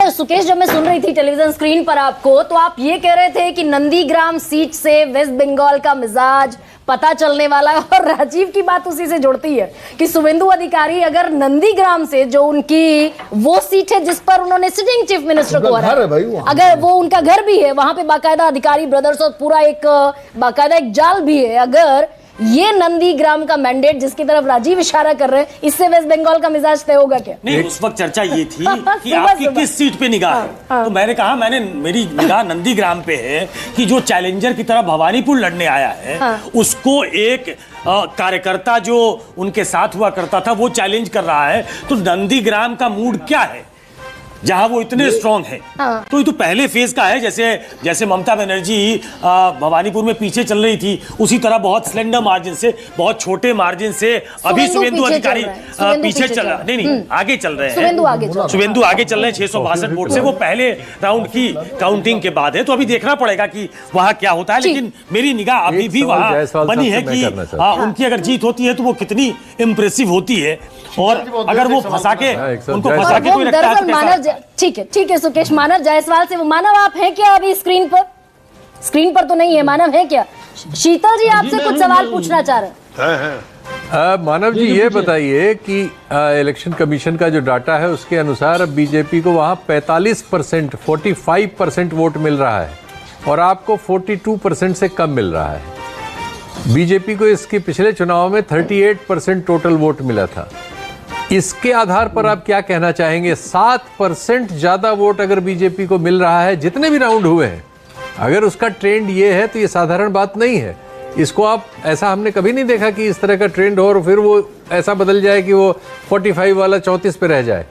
अच्छा सुकेश, जब मैं सुन रही थी टेलीविजन स्क्रीन पर आपको, तो आप ये कह रहे थे कि नंदीग्राम सीट से वेस्ट बंगाल का मिजाज पता चलने वाला है, और राजीव की बात उसी से जुड़ती है कि शुभेंदु अधिकारी अगर नंदीग्राम से, जो उनकी वो सीट है जिस पर उन्होंने सिटिंग चीफ मिनिस्टर को हराया, अगर वो उनका घर भी है, वहां पे बाकायदा अधिकारी ब्रदर्स और पूरा एक बाकायदा एक जाल भी है, अगर ये नंदीग्राम का मैंडेट जिसकी तरफ राजीव इशारा कर रहे हैं, इससे वेस्ट बंगाल का मिजाज तय होगा क्या? नहीं, उस वक्त चर्चा ये थी कि आपकी किस सीट पे निगाह है। तो मैंने कहा मेरी निगाह नंदीग्राम पे है कि जो चैलेंजर की तरफ भवानीपुर लड़ने आया है, उसको एक कार्यकर्ता जो उनके साथ हुआ करता था वो चैलेंज कर रहा है। तो नंदीग्राम का मूड क्या है जहां वो इतने स्ट्रांग हैं? तो ये तो पहले फेज का है। जैसे ममता बनर्जी भवानीपुर में पीछे चल रही थी, उसी तरह बहुत स्लेंडर मार्जिन से, बहुत छोटे मार्जिन से अभी शुभेंदु अधिकारी पीछे चल रहा नहीं आगे चल रहे हैं। शुभेंदु आगे चल रहे हैं 662 वोट से। वो पहले राउंड की काउंटिंग के बाद है, तो अभी देखना पड़ेगा कि वहां क्या होता है। लेकिन मेरी निगाह अभी भी वहां बनी है कि उनकी अगर जीत होती है तो वो कितनी इंप्रेसिव होती है, और अगर वो फंसा के उनको फंसा के कोई रखता है। ठीक है सुकेश, मानव जायसवाल से। वो मानव आप हैं क्या अभी स्क्रीन पर तो नहीं है, मानव है क्या? शीतल जी आपसे कुछ सवाल पूछना चाह रहे हैं। मानव जी ये बताइए कि इलेक्शन कमीशन का जो डाटा है उसके अनुसार अब बीजेपी को वहां 45%, 45% वोट मिल रहा है और आपको 42% से कम मिल रहा है। बीजेपी को इसके पिछले चुनाव में 38% टोटल वोट मिला था। इसके आधार पर आप क्या कहना चाहेंगे? 7% ज्यादा वोट अगर बीजेपी को मिल रहा है जितने भी राउंड हुए हैं, अगर उसका ट्रेंड ये है तो ये साधारण बात नहीं है। इसको आप ऐसा हमने कभी नहीं देखा कि इस तरह का ट्रेंड हो और फिर वो ऐसा बदल जाए कि वो 45 वाला 34 पे रह जाए।